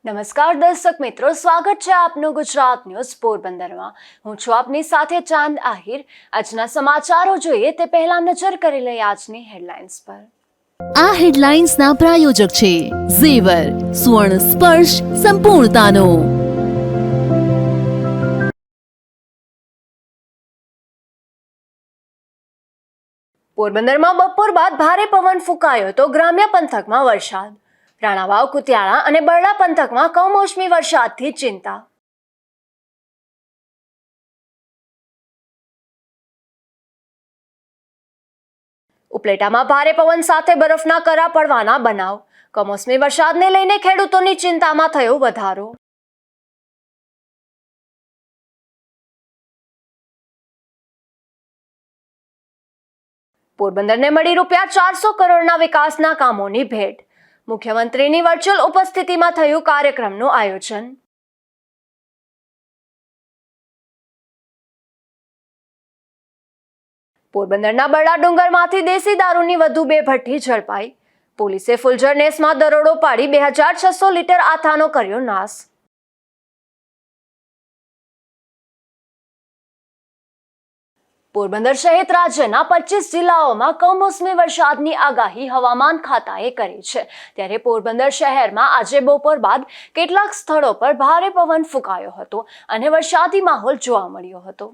નમસ્કાર દર્શક મિત્રો, સ્વાગત છે આપનું ગુજરાત ન્યૂઝ પોરબંદરમાં। હું છું આપની સાથે ચાંદ આહિર। આજના સમાચારો જોઈએ તે પહેલા નજર કરી લઈએ આજની હેડલાઇન્સ પર। આ હેડલાઇન્સના પ્રાયોજક છે ઝેવર, સુવર્ણ સ્પર્શ સંપૂર્ણતાનો। પોરબંદરમાં બપોર બાદ ભારે પવન ફૂંકાયો તો ગ્રામ્ય પંથકમાં વરસાદ। રાણાવાવ, કુતિયાણા અને બરડા પંથકમાં કમોસમી વરસાદથી ચિંતા। ઉપલેટામાં ભારે પવન સાથે બરફના કરા પડવાના બનાવ। કમોસમી વરસાદને લઈને ખેડૂતોની ચિંતામાં થયો વધારો। પોરબંદરને મળી ₹400 કરોડના વિકાસના કામોની ભેટ। મુખ્યમંત્રીની વર્ચ્યુઅલ ઉપસ્થિતિમાં થયું કાર્યક્રમનું આયોજન। પોરબંદરના બરડા ડુંગરમાંથી દેશી દારૂની વધુ 2 ભઠ્ઠી ઝડપાઈ। પોલીસે ફુલઝર નેસમાં દરોડો પાડી 2600 લીટર આથાનો કર્યો નાશ। પોરબંદર સહિત રાજ્યના 25 જિલ્લાઓમાં કમોસમી વરસાદની આગાહી હવામાન ખાતાએ કરી છે। ત્યારે પોરબંદર શહેરમાં આજે બપોર બાદ કેટલાક સ્થળો પર ભારે પવન ફૂંકાયો હતો અને વરસાદી માહોલ જોવા મળ્યો હતો।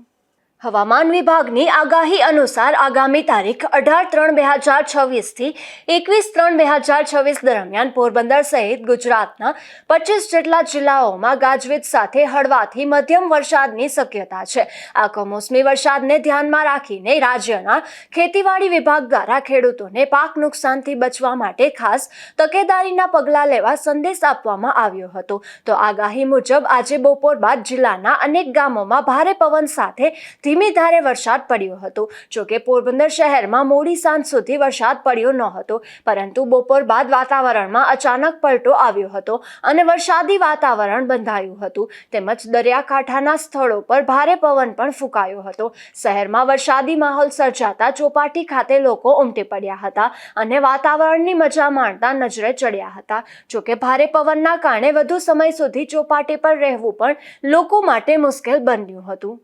હવામાન વિભાગની આગાહી અનુસાર આગામી તારીખ 18/3/2026 થી 21/3/2026 દરમિયાન પોરબંદર સહિત ગુજરાતના 25 જેટલા જિલ્લાઓમાં ગાજવીજ સાથે હળવાથી મધ્યમ વરસાદની શક્યતા છે। આ કમોસમી વરસાદને ધ્યાનમાં રાખીને રાજ્યના ખેતીવાડી વિભાગ દ્વારા ખેડૂતોને પાક નુકસાનથી બચવા માટે ખાસ તકેદારીના પગલાં લેવા સંદેશ આપવામાં આવ્યો હતો। તો આગાહી મુજબ આજે બપોર બાદ જિલ્લાના અનેક ગામોમાં ભારે પવન સાથે ધીમી ધારે વરસાદ પડ્યો હતો। જોકે પોરબંદર શહેરમાં મોડી સાંજ સુધી વરસાદ પડ્યો ન હતો, પરંતુ બપોર બાદ વાતાવરણમાં અચાનક પલટો આવ્યો હતો અને વરસાદી વાતાવરણ બંધાયું હતું। તેમજ દરિયાકાંઠાના સ્થળો પર ભારે પવન પણ ફૂંકાયો હતો। શહેરમાં વરસાદી માહોલ સર્જાતા ચોપાટી ખાતે લોકો ઉમટી પડ્યા હતા અને વાતાવરણની મજા માણતા નજરે ચડ્યા હતા। જોકે ભારે પવનના કારણે વધુ સમય સુધી ચોપાટી પર રહેવું પણ લોકો માટે મુશ્કેલ બન્યું હતું।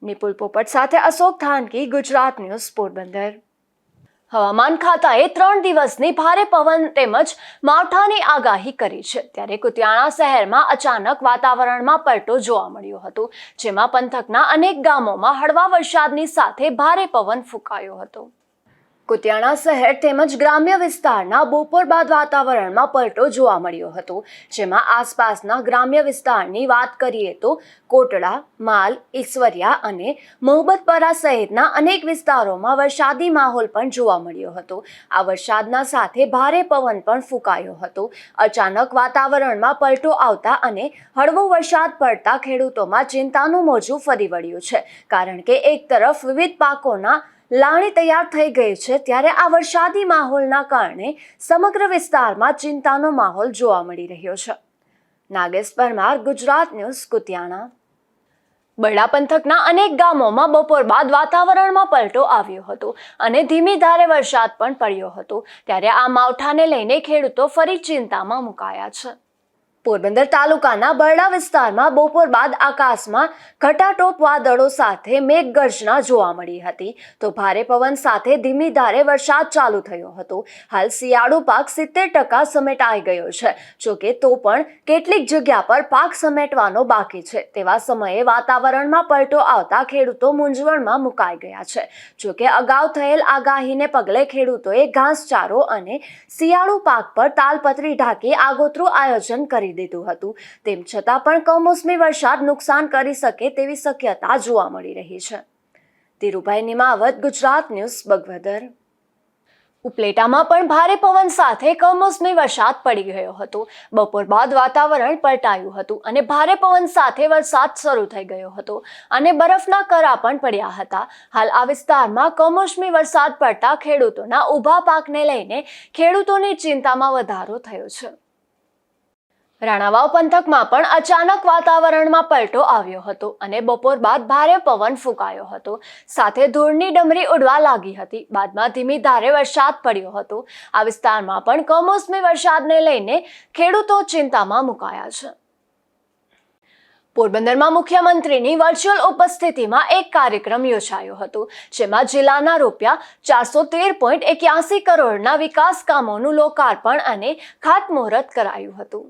નિપુલ પોપટ સાથે અશોક થાનકી, ગુજરાત ન્યૂઝ, પોરબંદર। હવામાન ખાતાએ 3 દિવસની ભારે પવન તેમજ માવઠાની આગાહી કરી છે। ત્યારે કુતિયાણા શહેરમાં અચાનક વાતાવરણમાં પલટો જોવા મળ્યો હતો, જેમાં પંથકના અનેક ગામોમાં હળવા વરસાદની સાથે ભારે પવન ફૂંકાયો હતો। કુતિયાણા શહેર તેમજ ગ્રામ્ય વિસ્તારના બપોર બાદ વાતાવરણમાં પલટો જોવા મળ્યો હતો, જેમાં આસપાસના ગ્રામ્ય વિસ્તારની વાત કરીએ તો કોટડા, માલ, ઈશ્વરિયા અને મોહબ્બતપરા સહિતના અનેક વિસ્તારોમાં વરસાદી માહોલ પણ જોવા મળ્યો હતો। આ વરસાદના સાથે ભારે પવન પણ ફૂંકાયો હતો। અચાનક વાતાવરણમાં પલટો આવતા અને હળવો વરસાદ પડતા ખેડૂતોમાં ચિંતાનું મોજું ફરી વળ્યું છે, કારણ કે એક તરફ વિવિધ પાકોના લાણી તૈયાર થઈ ગઈ છે, ત્યારે આ વરસાદી માહોલના કારણે સમગ્ર વિસ્તારમાં ચિંતાનો માહોલ જોવા મળી રહ્યો છે। નાગેશ પરમાર, ગુજરાત ન્યૂઝ, કુતિયાણા। બરડા પંથકના અનેક ગામોમાં બપોર બાદ વાતાવરણમાં પલટો આવ્યો હતો અને ધીમી ધારે વરસાદ પણ પડ્યો હતો। ત્યારે આ માવઠાને લઈને ખેડૂતો ફરી ચિંતામાં મુકાયા છે। પોરબંદર તાલુકાના બરડા વિસ્તારમાં બપોર બાદ આકાશમાં ઘટાટોપ વાદળો સાથે મેઘગર્જના જોવા મળી હતી, તો ભારે પવન સાથે ધીમી ધારે વરસાદ ચાલુ થયો હતો। હાલ શિયાળુ પાક 70% સમેટાઈ ગયો છે। જોકે તો પણ કેટલીક જગ્યા પર પાક સમેટવાનો બાકી છે। તેવા સમયે વાતાવરણમાં પલટો આવતા ખેડૂતો મૂંઝવણમાં મુકાઈ ગયા છે। જોકે અગાઉ થયેલ આગાહીને પગલે ખેડૂતોએ ઘાસચારો અને શિયાળુ પાક પર તાલપત્રી ઢાંકી આગોતરું આયોજન કરી દીધું હતું। તેમ છતાં પણ કમોસમી વરસાદ નુકસાન કરી શકે તેવી શક્યતા જોવા મળી રહી છે। ધીરુભાઈ નિમાવત, ગુજરાત ન્યૂઝ, બગવદર। ઉપલેટામાં પણ ભારે પવન સાથે કમોસમી વરસાદ પડી ગયો હતો। બપોર બાદ વાતાવરણ પલટાયું હતું અને ભારે પવન સાથે વરસાદ શરૂ થઈ ગયો હતો અને બરફના કરા પણ પડ્યા હતા। હાલ આ વિસ્તારમાં કમોસમી વરસાદ પડતા ખેડૂતોના ઊભા પાકને લઈને ખેડૂતોની ચિંતામાં વધારો થયો છે। રાણાવાવ પંથકમાં પણ અચાનક વાતાવરણમાં પલટો આવ્યો હતો અને બપોર બાદ ભારે પવન ફૂંકાયો હતો. સાથે ધૂળની ડમરી ઉડવા લાગી હતી. બાદમાં ધીમી ધારે વરસાદ પડ્યો હતો. આ વિસ્તારમાં પણ કમોસમી વરસાદને લઈને ખેડૂતો ચિંતામાં મુકાયા છે. પોરબંદરમાં મુખ્યમંત્રીની વર્ચ્યુઅલ ઉપસ્થિતિમાં એક કાર્યક્રમ યોજાયો હતો, જેમાં જિલ્લાના ₹413.81 કરોડના વિકાસ કામોનું લોકાર્પણ અને ખાતમુહૂર્ત કરાયું હતું.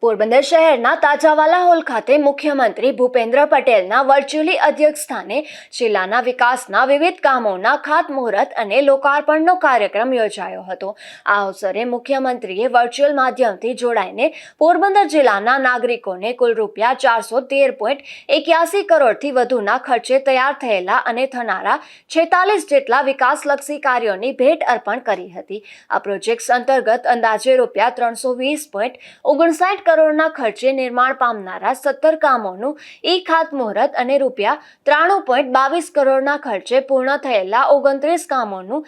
પોરબંદર શહેરના તાજાવાલા હોલ ખાતે મુખ્યમંત્રી ભૂપેન્દ્ર પટેલના વર્ચ્યુઅલી અધ્યક્ષસ્થાને જિલ્લાના વિકાસના વિવિધ કામોના ખાતમુહૂર્ત અને લોકાર્પણનો કાર્યક્રમ યોજાયો હતો. આ અવસરે મુખ્યમંત્રીએ વર્ચ્યુઅલ માધ્યમથી જોડાઈને પોરબંદર જિલ્લાના નાગરિકોને કુલ ₹413.81 કરોડથી વધુના ખર્ચે તૈયાર થયેલા અને થનારા 46 જેટલા વિકાસલક્ષી કાર્યોની ભેટ અર્પણ કરી હતી. આ પ્રોજેક્ટ્સ અંતર્ગત અંદાજે ₹20.59 કરોડના ખર્ચે નિર્માણ પામનારા 17 કામોનું ખાતમુહૂર્ત અને ₹93.22 કરોડના ખર્ચે પૂર્ણ થયેલા 29 કામોનું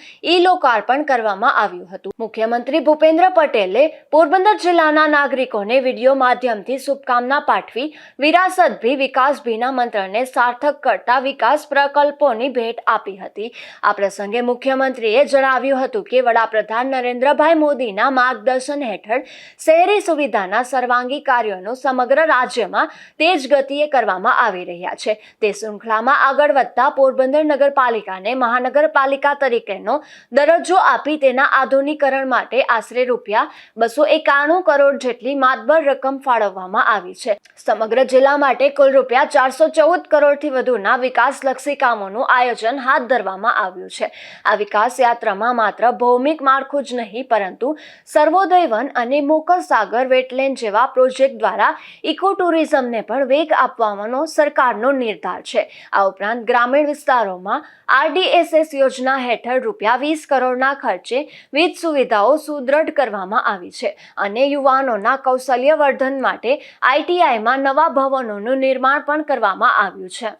લોકાર્પણ કરવામાં આવ્યું હતું. મુખ્યમંત્રી ભૂપેન્દ્ર પટેલે પોરબંદર જિલ્લાના નાગરિકોને વિડીયો માધ્યમથી શુભકામના પાઠવી વિરાસત ભી વિકાસ ભીના મંત્રને સાર્થક કરતા વિકાસ પ્રકલ્પોની ભેટ આપી હતી. આ પ્રસંગે મુખ્યમંત્રીએ જણાવ્યું હતું કે વડાપ્રધાન નરેન્દ્રભાઈ મોદીના માર્ગદર્શન હેઠળ શહેરી સુવિધાના સર્વાંગી કાર્યોનું સમગ્ર રાજ્યમાં તેજ ગતિએ કરવામાં આવી રહ્યા છે. તે શૃંખલામાં આગળ વધતા પોરબંદર નગરપાલિકાને મહાનગરપાલિકા તરીકેનો દરજ્જો આપી તેના આધુનિકરણ માટે આશરે ₹291 કરોડ જેટલી માતબર રકમ ફાળવવામાં આવી છે. સમગ્ર જિલ્લા માટે કુલ ₹414 કરોડથી વધુના વિકાસલક્ષી કામોનું આયોજન હાથ ધરવામાં આવ્યું છે. આ વિકાસ યાત્રામાં માત્ર ભૌમિક માળખું જ નહીં, પરંતુ સર્વોદય વન અને મોકર સાગર વેટલેન્ડ જેવા પ્રોજેક્ટ દ્વારા ઇકો ટુરિઝમને પણ વેગ આપવાનો સરકારનો નિર્ધાર છે. આ ઉપરાંત ગ્રામીણ વિસ્તારોમાં RDSS યોજના હેઠળ ₹20 કરોડના ખર્ચે વિવિધ સુવિધાઓ સુદ્રઢ કરવામાં આવી છે અને યુવાનોના કૌશલ્યવર્ધન માટે ITIમાં નવા ભવનોનું નિર્માણ પણ કરવામાં આવ્યું છે.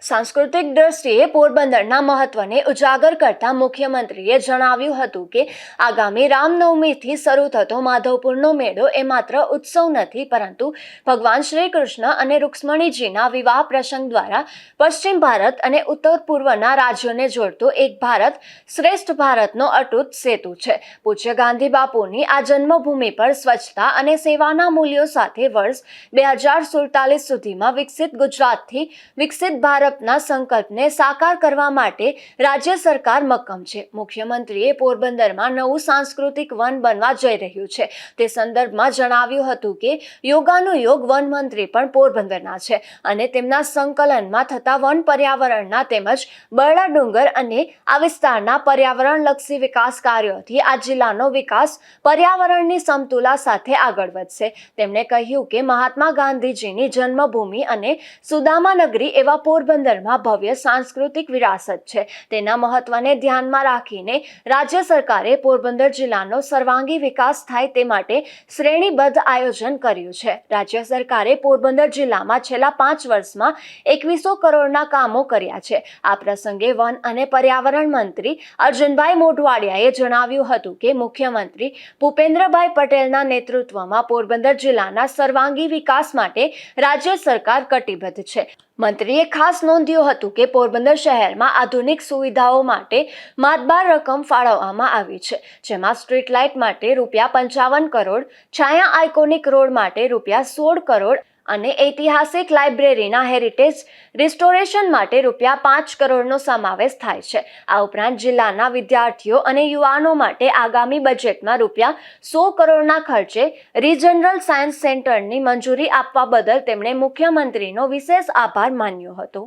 સાંસ્કૃતિક દ્રષ્ટિએ પોરબંદરના મહત્વને ઉજાગર કરતા મુખ્યમંત્રીએ જણાવ્યું હતું કે આગામી રામનવમીથી શરૂ થતો માધવપુરનો મેળો એ માત્ર ઉત્સવ નથી, પરંતુ ભગવાન શ્રી કૃષ્ણ અને રૂક્ષ્મણીજીના વિવાહ પ્રસંગ દ્વારા પશ્ચિમ ભારત અને ઉત્તર પૂર્વના રાજ્યોને જોડતો એક ભારત શ્રેષ્ઠ ભારતનો અતૂટ સેતુ છે. પૂજ્ય ગાંધી બાપુની આ જન્મભૂમિ પર સ્વચ્છતા અને સેવાના મૂલ્યો સાથે વર્ષ 2047 સુધીમાં વિકસિત ગુજરાતથી વિકસિત ભારત ના સંકલ્પને સાકાર કરવા માટે રાજ્ય સરકાર મક્કમ છે. મુખ્યમંત્રીએ પોરબંદરમાં નવું સાંસ્કૃતિક વન બનવા જઈ રહ્યું છે. તે સંદર્ભમાં જણાવ્યું હતું કે યોગાનુયોગ વન મંત્રી પણ પોરબંદરના છે અને તેમના સંકલનમાં થતા વન પર્યાવરણના તેમજ બરડા ડુંગર અને આ વિસ્તારના પર્યાવરણલક્ષી વિકાસ કાર્યોથી આ જિલ્લાનો વિકાસ પર્યાવરણની સમતુલા સાથે આગળ વધશે. તેમણે કહ્યું કે મહાત્મા ગાંધીજીની જન્મભૂમિ અને સુદામાનગરી એવા પોરબંદરમાં ભવ્ય સાંસ્કૃતિક વિરાસત છે. તેના મહત્વને ધ્યાનમાં રાખીને રાજ્ય સરકારે પોરબંદર જિલ્લાનો સર્વાંગી વિકાસ થાય તે માટે શ્રેણીબદ્ધ આયોજન કર્યું છે. રાજ્ય સરકારે પોરબંદર જિલ્લામાં છેલ્લા 5 વર્ષમાં 2100 કરોડના કામો કર્યા છે. આ પ્રસંગે વન અને પર્યાવરણ મંત્રી અર્જુનભાઈ મોઢવાડિયાએ જણાવ્યું હતું કે મુખ્યમંત્રી ભૂપેન્દ્રભાઈ પટેલના નેતૃત્વમાં પોરબંદર જિલ્લાના સર્વાંગી વિકાસ માટે રાજ્ય સરકાર કટિબદ્ધ છે. મંત્રીએ ખાસ નોંધ્યું હતું કે પોરબંદર શહેરમાં આધુનિક સુવિધાઓ માટે માતબાર રકમ ફાળવવામાં આવી છે, જેમાં સ્ટ્રીટ લાઇટ માટે ₹55 કરોડ, છાયા આઇકોનિક રોડ માટે ₹16 કરોડ અને ઐતિહાસિક લાઇબ્રેરીના હેરિટેજ રિસ્ટોરેશન માટે ₹5 કરોડનો સમાવેશ થાય છે. આ ઉપરાંત જિલ્લાના વિદ્યાર્થીઓ અને યુવાનો માટે આગામી બજેટમાં ₹100 કરોડના ખર્ચે રિજનરલ સાયન્સ સેન્ટરની મંજૂરી આપવા બદલ તેમણે મુખ્યમંત્રીનો વિશેષ આભાર માન્યો હતો.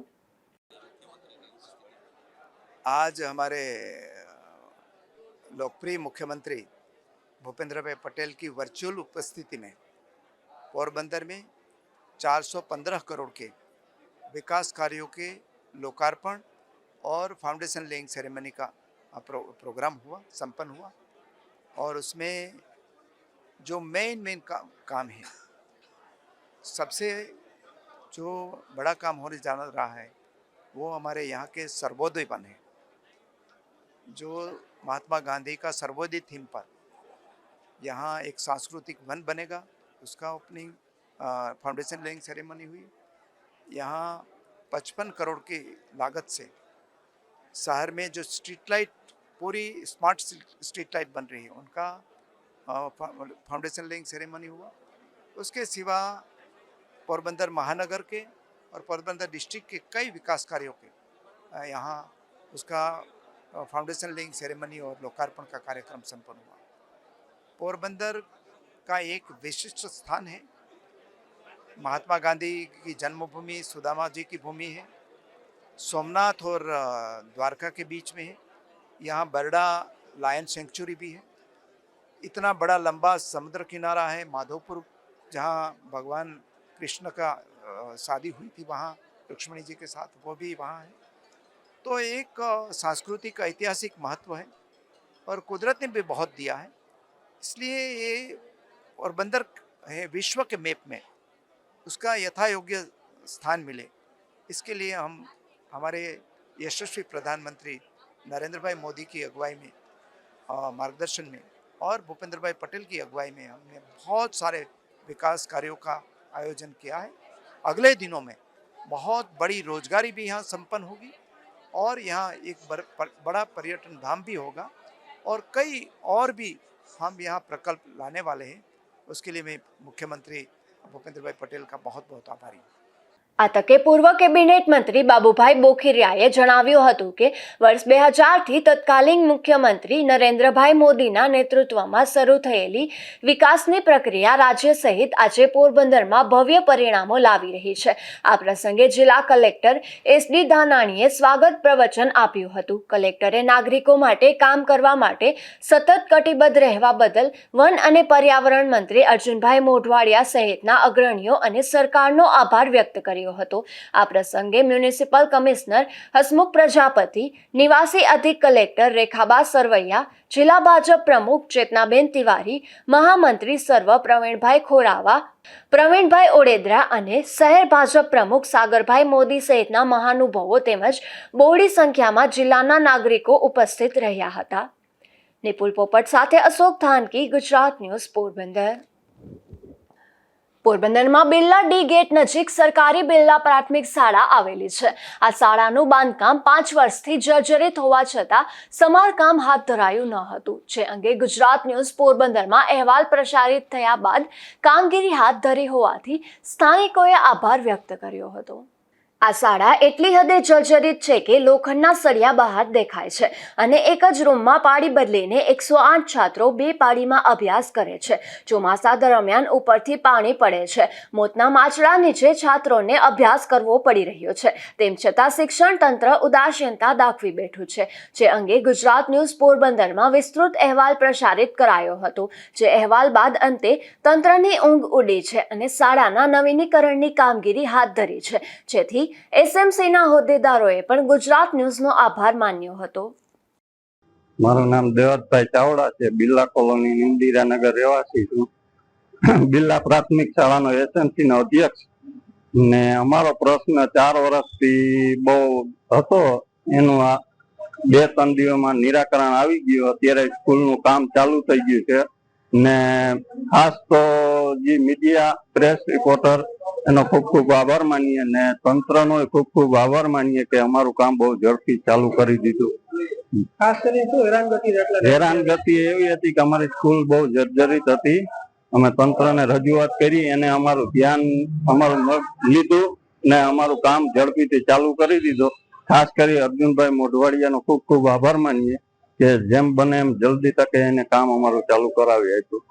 आज हमारे लोकप्रिय मुख्यमंत्री भूपेंद्र भाई पटेल की वर्चुअल उपस्थिति में पोरबंदर में 415 करोड़ के विकास कार्यों के लोकार्पण और फाउंडेशन लेइंग सेरेमनी का प्रोग्राम संपन्न हुआ और उसमें जो मेन काम है, सबसे जो बड़ा काम होने जा रहा है वो हमारे यहाँ के सर्वोदय वन है. जो महात्मा गांधी का सर्वोदय थीम पर यहाँ एक सांस्कृतिक वन बनेगा, उसका ओपनिंग फाउंडेशन लेइंग सेरेमनी हुई। यहाँ 55 करोड़ की लागत से शहर में जो स्ट्रीट लाइट, पूरी स्मार्ट स्ट्रीट लाइट बन रही है, उनका फाउंडेशन लेइंग सेरेमनी हुआ। उसके सिवा पोरबंदर महानगर के और पोरबंदर डिस्ट्रिक्ट के कई विकास कार्यों के यहाँ उसका फाउंडेशन लेइंग सेरेमनी और लोकार्पण का कार्यक्रम संपन्न हुआ। पोरबंदर का एक विशिष्ट स्थान है, महात्मा गांधी की जन्मभूमि, सुदामा जी की भूमि है, सोमनाथ और द्वारका के बीच में है। यहाँ बरडा लायन सेंचुरी भी है। इतना बड़ा लंबा समुद्र किनारा है। माधोपुर, जहाँ भगवान कृष्ण का शादी हुई थी, वहाँ रुक्ष्मणी जी के साथ, वो भी वहाँ है। तो एक सांस्कृतिक ऐतिहासिक महत्व है और कुदरत ने भी बहुत दिया है, इसलिए ये पोरबंदर है विश्व के मैप में उसका यथा योग्य स्थान मिले, इसके लिए हम हमारे यशस्वी प्रधानमंत्री नरेंद्र भाई मोदी की अगुवाई में, मार्गदर्शन में और भूपेंद्र भाई पटेल की अगुवाई में हमने बहुत सारे विकास कार्यों का आयोजन किया है। अगले दिनों में बहुत बड़ी रोजगारी भी यहाँ संपन्न होगी और यहाँ एक बड़ा पर्यटन धाम भी होगा और कई और भी हम यहाँ प्रकल्प लाने वाले हैं। उसके लिए मैं मुख्यमंत्री भूपेंद्र भाई पटेल का बहुत बहुत आभारी हूँ। આ તકે પૂર્વ કેબિનેટ મંત્રી બાબુભાઈ બોખીરિયાએ જણાવ્યું હતું કે વર્ષ 2000થી તત્કાલીન મુખ્યમંત્રી નરેન્દ્રભાઈ મોદીના નેતૃત્વમાં શરૂ થયેલી વિકાસની પ્રક્રિયા રાજ્ય સહિત આજે પોરબંદરમાં ભવ્ય પરિણામો લાવી રહી છે। આ પ્રસંગે જિલ્લા કલેક્ટર એસડી ધાનાણીએ સ્વાગત પ્રવચન આપ્યું હતું। કલેક્ટરે નાગરિકો માટે કામ કરવા માટે સતત કટિબદ્ધ રહેવા બદલ વન અને પર્યાવરણ મંત્રી અર્જુનભાઈ મોઢવાડિયા સહિતના અગ્રણીઓ અને સરકારનો આભાર વ્યક્ત કર્યો હતો। આ પ્રસંગે મ્યુનિસિપલ કમિશનર હસમુખ પ્રજાપતિ, નિવાસી અધિક કલેક્ટર રેખાબા સરવૈયા, જિલ્લા ભાજપ પ્રમુખ ચેતનાબેન તિવારી, મહામંત્રી સર્વ પ્રવીણભાઈ ખોરાવા, પ્રવીણભાઈ ઓડેદરા અને શહેર ભાજપ પ્રમુખ સાગરભાઈ મોદી સહિતના મહાનુભાવો તેમજ બહોળી સંખ્યામાં જિલ્લાના નાગરિકો ઉપસ્થિત રહ્યા હતા। નિપુલ પોપટ સાથે અશોક ધાનકી, ગુજરાત ન્યૂઝ, પોરબંદર। પોરબંદરમાં બિરલા ડી ગેટ નજીક સરકારી બિરલા પ્રાથમિક શાળા આવેલી છે। આ શાળાનું બાંધકામ 5 વર્ષથી જર્જરિત હોવા છતાં સમારકામ હાથ ધરાયું ન હતું, જે અંગે ગુજરાત ન્યૂઝ પોરબંદરમાં અહેવાલ પ્રસારિત થયા બાદ કામગીરી હાથ ધરી હોવાથી સ્થાનિકોએ આભાર વ્યક્ત કર્યો હતો। આ શાળા એટલી હદે જર્જરિત છે કે લોખંડના સળિયા બહાર દેખાય છે અને એક જ રૂમમાં પાળી બદલીને 108 છાત્રો 2 પાળીમાં અભ્યાસ કરે છે। ચોમાસા દરમિયાન ઉપરથી પાણી પડે છે। મોતના માછડા નીચે છાત્રોને અભ્યાસ કરવો પડી રહ્યો છે। તેમ છતાં શિક્ષણ તંત્ર ઉદાસીનતા દાખવી બેઠું છે, જે અંગે ગુજરાત ન્યૂઝ પોરબંદરમાં વિસ્તૃત અહેવાલ પ્રસારિત કરાયો હતો, જે અહેવાલ બાદ અંતે તંત્રની ઊંઘ ઉડી છે અને શાળાના નવીનીકરણની કામગીરી હાથ ધરી છે, જેથી એસએમસીના હોદ્દેદારોએ પણ ગુજરાત ન્યૂઝનો આભાર માન્યો હતો। મારું નામ દેવતભાઈ ચાવડા છે, બિરલા કોલોની ઇન્દિરાનગર રહેવાસી છું। બિરલા પ્રાથમિક શાળાનો એસએમસી નો અધ્યક્ષ ને અમારો પ્રશ્ન 4 વર્ષથી બહુ હતો, એનું આ 2-3 દિવસમાં નિરાકરણ આવી ગયું। અત્યારે સ્કૂલનું કામ ચાલુ થઈ ગયું છે ને ખાસ તો જે મીડિયા પ્રેસ રિપોર્ટર એનો ખૂબ ખૂબ આભાર માનીએ ને તંત્રનો ખૂબ ખૂબ આભાર માનીએ કે અમારું કામ બહુ ઝડપી ચાલુ કરી દીધું। ખાસ કરીને શું હેરાનગતિ એવી હતી કે અમારી સ્કૂલ બહુ જર્જરિત હતી। અમે તંત્રને રજૂઆત કરી, એને અમારું ધ્યાન લીધું ને અમારું કામ ઝડપીથી ચાલુ કરી દીધું। ખાસ કરી અર્જુનભાઈ મોઢવાડિયાનો ખૂબ ખૂબ આભાર માનીએ કે જેમ બને એમ જલ્દી તકે એને કામ અમારું ચાલુ કરાવી આપ્યું।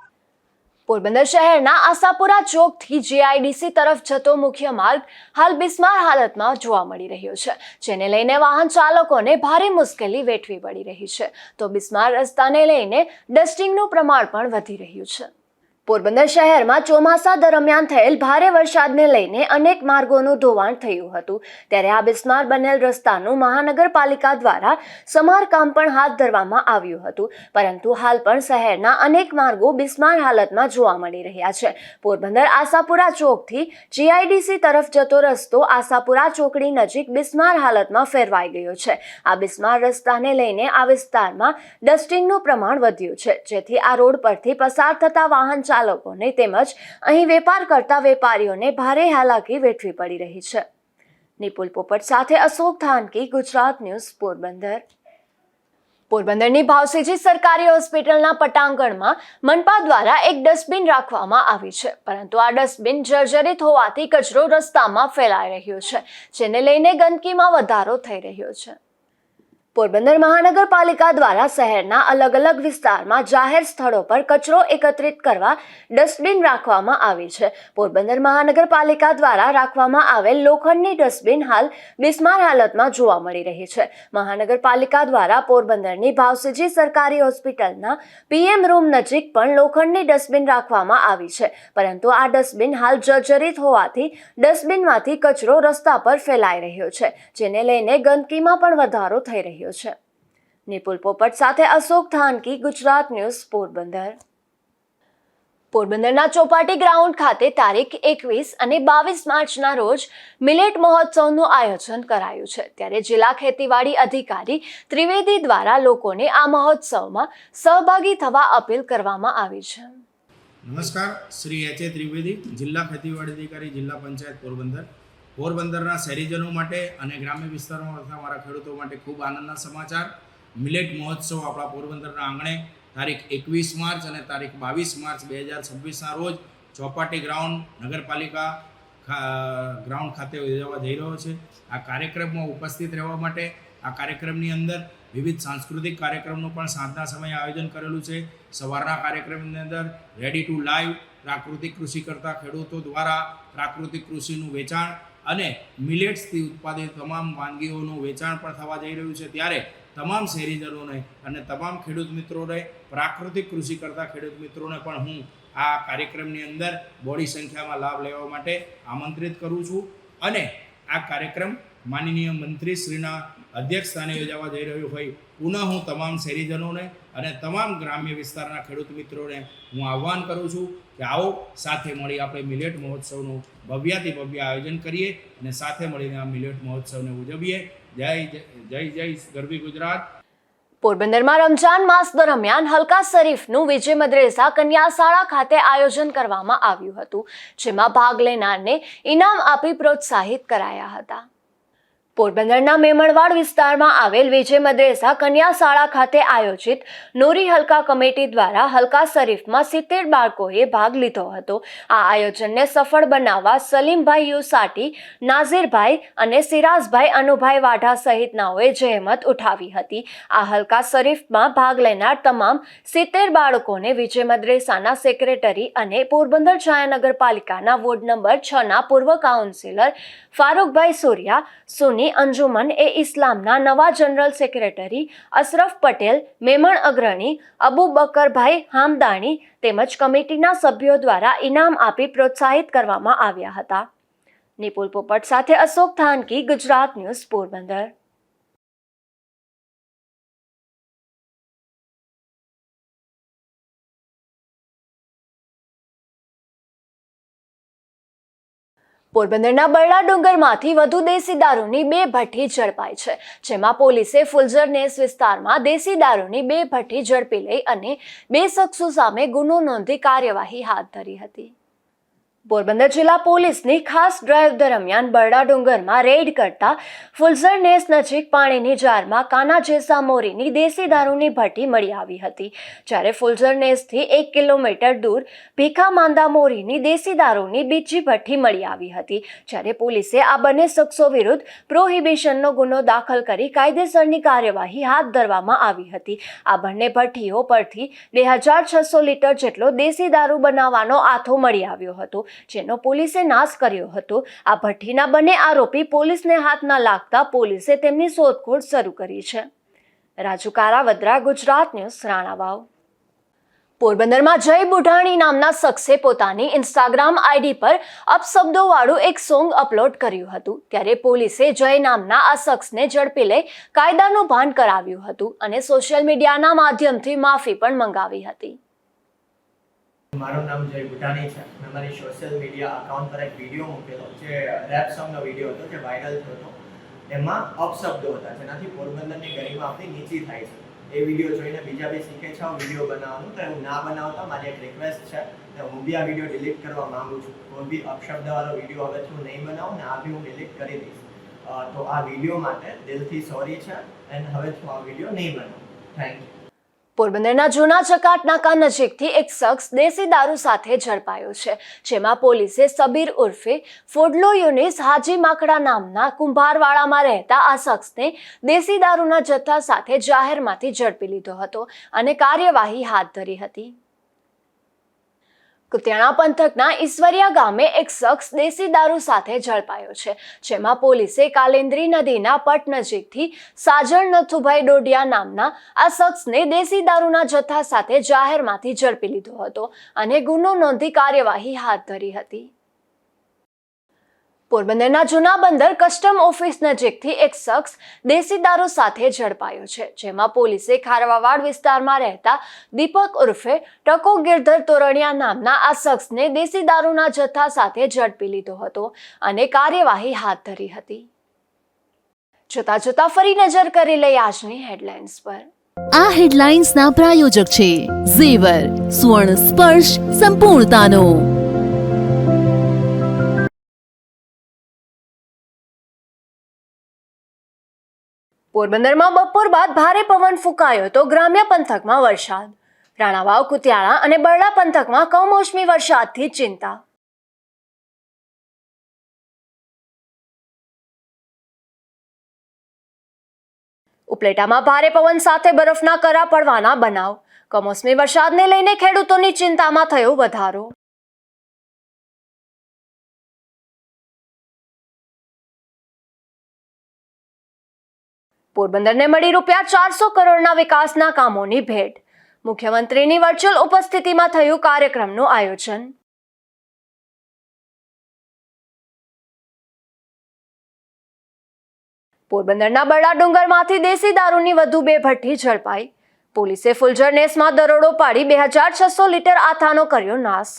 પોરબંદર શહેરના આશાપુરા ચોકથી જીઆઈડીસી તરફ જતો મુખ્ય માર્ગ હાલ બિસ્માર હાલતમાં જોવા મળી રહ્યો છે, જેને લઈને વાહન ચાલકોને ભારે મુશ્કેલી વેઠવી પડી રહી છે। તો બિસ્માર રસ્તાને લઈને ડસ્ટિંગનું પ્રમાણ પણ વધી રહ્યું છે। પોરબંદર શહેરમાં ચોમાસા દરમિયાન થયેલ ભારે વરસાદને લઈને અનેક માર્ગોનું ધોવાણ થયું હતું, ત્યારે આ બિસ્માર બનેલ રસ્તાનું મહાનગરપાલિકા દ્વારા સમારકામ પણ હાથ ધરવામાં આવ્યું હતું, પરંતુ હાલ પણ શહેરના અનેક માર્ગો બિસ્માર હાલતમાં જોવા મળી રહ્યા છે। પોરબંદર આશાપુરા ચોકથી જીઆઈડીસી તરફ જતો રસ્તો આશાપુરા ચોકડી નજીક બિસ્માર હાલતમાં ફેરવાઈ ગયો છે। આ બિસ્માર રસ્તાને લઈને આ વિસ્તારમાં ડસ્ટિંગનું પ્રમાણ વધ્યું છે, જેથી આ રોડ પરથી પસાર થતા વાહન ચાલકોને તેમજ અહીં વેપાર કરતા વેપારીઓને ભારે હાલાકી વેઠવી પડી રહી છે. નિપુલ પોપટ સાથે અશોક થાનકી, ગુજરાત ન્યૂઝ, પોરબંદર. પોરબંદરની ભાવસીજી સરકારી હોસ્પિટલના પટાંગણમાં મનપા દ્વારા એક ડસ્ટબિન રાખવામાં આવી છે, પરંતુ આ ડસ્ટબિન જર્જરિત હોવાથી કચરો રસ્તામાં ફેલાઈ રહ્યો છે, જેને લઈને ગંદકીમાં વધારો થઈ રહ્યો છે. પોરબંદર મહાનગરપાલિકા દ્વારા શહેરના અલગ અલગ વિસ્તારમાં જાહેર સ્થળો પર કચરો એકત્રિત કરવા ડસ્ટબિન રાખવામાં આવી છે. પોરબંદર મહાનગરપાલિકા દ્વારા રાખવામાં આવેલ લોખંડની ડસ્ટબિન હાલ બિસ્માર હાલતમાં જોવા મળી રહી છે. મહાનગરપાલિકા દ્વારા પોરબંદરની ભાવસીજી સરકારી હોસ્પિટલના PM રૂમ નજીક પણ લોખંડની ડસ્ટબિન રાખવામાં આવી છે, પરંતુ આ ડસ્ટબિન હાલ જર્જરિત હોવાથી ડસ્ટબિનમાંથી કચરો રસ્તા પર ફેલાઈ રહ્યો છે, જેને લઈને ગંદકીમાં પણ વધારો થઈ રહ્યો છે. નિપુલ પોપટ સાથે અશોક થાનકી, ગુજરાત ન્યૂઝ, પોરબંદર. પોરબંદરના ચોપાટી ગ્રાઉન્ડ ખાતે તારીખ 21 અને 22 માર્ચના રોજ મિલેટ મહોત્સવનું આયોજન કરાયું છે. ત્યારે જિલ્લા ખેતીવાડી અધિકારી ત્રિવેદી દ્વારા લોકોને આ મહોત્સવમાં સહભાગી થવા અપીલ કરવામાં આવી છે. નમસ્કાર, શ્રી H.A. ત્રિવેદી, જિલ્લા ખેતીવાડી અધિકારી, જિલ્લા પંચાયત પોરબંદર. પોરબંદરના શહેરીજનો માટે અને ગ્રામ્ય વિસ્તારોમાં રહેતા અમારા ખેડૂતો માટે ખૂબ આનંદના સમાચાર. મિલેટ મહોત્સવ આપણા પોરબંદરના આંગણે તારીખ 21 માર્ચ અને તારીખ 22 માર્ચ 2026ના રોજ ચોપાટી ગ્રાઉન્ડ નગરપાલિકા ગ્રાઉન્ડ ખાતે યોજવા જઈ રહ્યો છે. આ કાર્યક્રમમાં ઉપસ્થિત રહેવા માટે આ કાર્યક્રમની અંદર વિવિધ સાંસ્કૃતિક કાર્યક્રમનું પણ સાંજના સમયે આયોજન કરેલું છે. સવારના કાર્યક્રમની અંદર રેડી ટુ લાઈવ પ્રાકૃતિક કૃષિ કરતા ખેડૂતો દ્વારા પ્રાકૃતિક કૃષિનું વેચાણ અને મિલેટ્સથી ઉત્પાદિત તમામ વાનગીઓનું વેચાણ પણ થવા જઈ રહ્યું છે. ત્યારે તમામ શહેરીજનોને અને તમામ ખેડૂત મિત્રોને, પ્રાકૃતિક કૃષિ કરતા ખેડૂત મિત્રોને પણ હું આ કાર્યક્રમની અંદર બોડી સંખ્યામાં લાભ લેવા માટે આમંત્રિત કરું છું. અને આ કાર્યક્રમ માનનીય મંત્રીશ્રીના અધ્યક્ષસ્થાને યોજાવા જઈ રહ્યો હોય પુનઃ હું તમામ શહેરીજનોને અને તમામ ગ્રામ્ય વિસ્તારના ખેડૂત મિત્રોને હું આહ્વાન કરું છું કે આવો સાથે મળી આપણે મિલેટ મહોત્સવનું ભવ્યાથી ભવ્ય આયોજન કરીએ અને સાથે મળીને આ મિલેટ મહોત્સવને ઉજવીએ. જય જય જય ગરવી ગુજરાત. પોરબંદરમાં રમજાન માસ દરમિયાન હલકા શરીફનું વિજય મદ્રેસા કન્યા શાળા ખાતે આયોજન કરવામાં આવ્યું હતું, જેમાં ભાગ લેનારને ઇનામ આપી પ્રોત્સાહિત કરાયા હતા. પોરબંદરના મેમણવાડ વિસ્તારમાં આવેલ વિજય મદ્રેસા કન્યા શાળા ખાતે આયોજિત નૂરી હલકા કમિટી દ્વારા હલકા શરીફમાં 70 બાળકોએ ભાગ લીધો હતો. આ આયોજનને સફળ બનાવવા સલીમભાઈ યુસાટી, નાઝીરભાઈ અને સિરાજભાઈ અનુભાઈ વાઢા સહિતનાઓએ જહેમત ઉઠાવી હતી. આ હલકા શરીફમાં ભાગ લેનાર તમામ 70 બાળકોને વિજય મદ્રેસાના સેક્રેટરી અને પોરબંદર છાયા નગરપાલિકાના વોર્ડ નંબર 6ના પૂર્વ કાઉન્સિલર ફારૂકભાઈ સુરિયા, સુની અંજુમન એ ઇસ્લામના નવા જનરલ સેક્રેટરી અશરફ પટેલ, મેમણ અગ્રણી અબુબકરભાઈ હામદાણી તેમજ કમિટીના સભ્યો દ્વારા ઇનામ આપી પ્રોત્સાહિત કરવામાં આવ્યા હતા. નિપુલ પોપટ સાથે અશોક થાનકી, ગુજરાત ન્યૂઝ, પોરબંદર. પોરબંદરના બરડા ડુંગરમાંથી વધુ દેશી દારૂની 2 ભઠ્ઠી ઝડપાઈ છે, જેમાં પોલીસે ફુલઝર નેસ વિસ્તારમાં દેશી દારૂની 2 ભઠ્ઠી ઝડપી લઈ અને 2 શખ્સો સામે ગુનો નોંધી કાર્યવાહી હાથ ધરી હતી. પોરબંદર જિલ્લા પોલીસની ખાસ ડ્રાઈવ દરમિયાન બરડા ડુંગરમાં રેડ કરતા ફુલઝર નેસ નજીક પાણીની જારમાં કાના જેસા મોરીની દેશી દારૂની ભઠ્ઠી મળી આવી હતી, જ્યારે ફુલઝર નેસથી 1 કિલોમીટર દૂર ભીખા માંદા મોરીની દેશી દારૂની બીજી ભઠ્ઠી મળી આવી હતી. જ્યારે પોલીસે આ બંને શખ્સો વિરુદ્ધ પ્રોહિબિશનનો ગુનો દાખલ કરી કાયદેસરની કાર્યવાહી હાથ ધરવામાં આવી હતી. આ બંને ભઠ્ઠીઓ પરથી 2600 લીટર જેટલો દેશી દારૂ બનાવવાનો આથો મળી આવ્યો હતો, જેનો પોલીસે નાશ કર્યો હતો. આ ભઠ્ઠીના બંને આરોપી પોલીસને હાથ ન લાગતા પોલીસે તેમની શોધખોળ શરૂ કરી છે. રાજુ કારાવદ્રા, ગુજરાત ન્યૂઝ, રાણાવાવ. પોરબંદરમાં જય બુઢાણી નામના શખ્સે પોતાની ઇન્સ્ટાગ્રામ આઈડી પર અપશબ્દોવાળું એક સોંગ અપલોડ કર્યું હતું. ત્યારે પોલીસે જય નામના આ શખ્સને ઝડપી લઈ કાયદાનું ભાન કરાવ્યું હતું અને સોશિયલ મીડિયાના માધ્યમથી માફી પણ મંગાવી હતી. મારું નામ જય બુટાણી છે. મેં મારી સોશિયલ મીડિયા અકાઉન્ટ પર એક વિડીયો મૂકેલો જે રેપ સોંગનો વિડીયો હતો જે વાયરલ થયો હતો. એમાં અપશબ્દો હતા જેનાથી પોરબંદરની ગરિમા આપણી નીચી થાય છે. એ વિડીયો જોઈને બીજા બી શીખે છે વિડીયો બનાવવાનું, તો એવું ના બનાવતા મારી એક રિક્વેસ્ટ છે કે હું બી આ વિડીયો ડિલીટ કરવા માંગુ છું. કોઈ બી અપશબ્દવાળો વિડીયો હવેથી હું નહીં બનાવું ને આ બી હું ડિલીટ કરી દઈશ. તો આ વિડીયો માટે દિલથી સોરી છે એન્ડ હવેથી હું આ વિડીયો નહીં બનાવું. Thank you. પોરબંદરના જૂના ચકાટનાકા નજીકથી એક શખ્સ દેશી દારૂ સાથે ઝડપાયો છે, જેમાં પોલીસે સબીર ઉર્ફે ફોડલો યુનિસ હાજી માકડા નામના કુંભારવાડામાં રહેતા આ શખ્સને દેશી દારૂના જથ્થા સાથે જાહેરમાંથી ઝડપી લીધો હતો અને કાર્યવાહી હાથ ધરી હતી. કુતિયાણા પંથકના ઈશ્વરિયા ગામે એક શખ્સ દેશી દારૂ સાથે ઝડપાયો છે, જેમાં પોલીસે કાલેન્દ્રી નદીના પટ નજીકથી સાજણ નથુભાઈ ડોડિયા નામના આ શખ્સને દેશી દારૂના જથ્થા સાથે જાહેરમાંથી ઝડપી લીધો હતો અને ગુનો નોંધી કાર્યવાહી હાથ ધરી હતી. પોરબંદરના જૂના બંદર કસ્ટમ ઓફિસ નજીકથી એક શખ્સ દેશી દારૂ સાથે ઝડપાયો છે, જેમાં પોલીસે ખારવાવાડ વિસ્તારમાં રહેતા દીપક ઉર્ફે ટકો ગિરધર તોરણિયા નામના આ શખ્સને દેશી દારૂના જથ્થા સાથે ઝડપી લીધો હતો અને કાર્યવાહી હાથ ધરી હતી. જોતા જોતા ફરી નજર કરી લઈએ આજની હેડલાઇન્સ પર. આ હેડલાઇન્સના પ્રાયોજક છે ઝેવર, સુવર્ણ સ્પર્શ સંપૂર્ણતાનો. પોરબંદરમાં બપોર બાદ ભારે પવન ફૂંકાયો તો ગ્રામ્ય પંથકમાં વરસાદ. રાણાવાવ, કુતિયાણા અને બરડા પંથકમાં કમોસમી વરસાદથી ચિંતા. ઉપલેટામાં ભારે પવન સાથે બરફના કરા પડવાના બનાવ. કમોસમી વરસાદને લઈને ખેડૂતોની ચિંતામાં થયો વધારો. પોરબંદરને મળી ₹400 કરોડના વિકાસના કામોની ભેટ. મુખ્યમંત્રીની વર્ચ્યુઅલ ઉપસ્થિતિમાં થયું કાર્યક્રમનું આયોજન. પોરબંદરના બરડા ડુંગરમાંથી દેશી દારૂની વધુ 2 ભઠ્ઠી ઝડપાઈ. પોલીસે ફુલઝર નેસમાં દરોડો પાડી 2600 લીટર આથાનો કર્યો નાશ.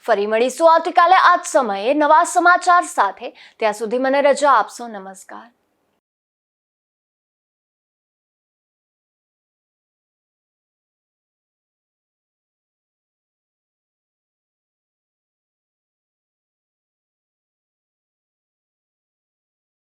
ફરી મળીશું આવતીકાલે આ જ સમયે નવા સમાચાર સાથે. ત્યાં સુધી મને રજા આપશો. નમસ્કાર.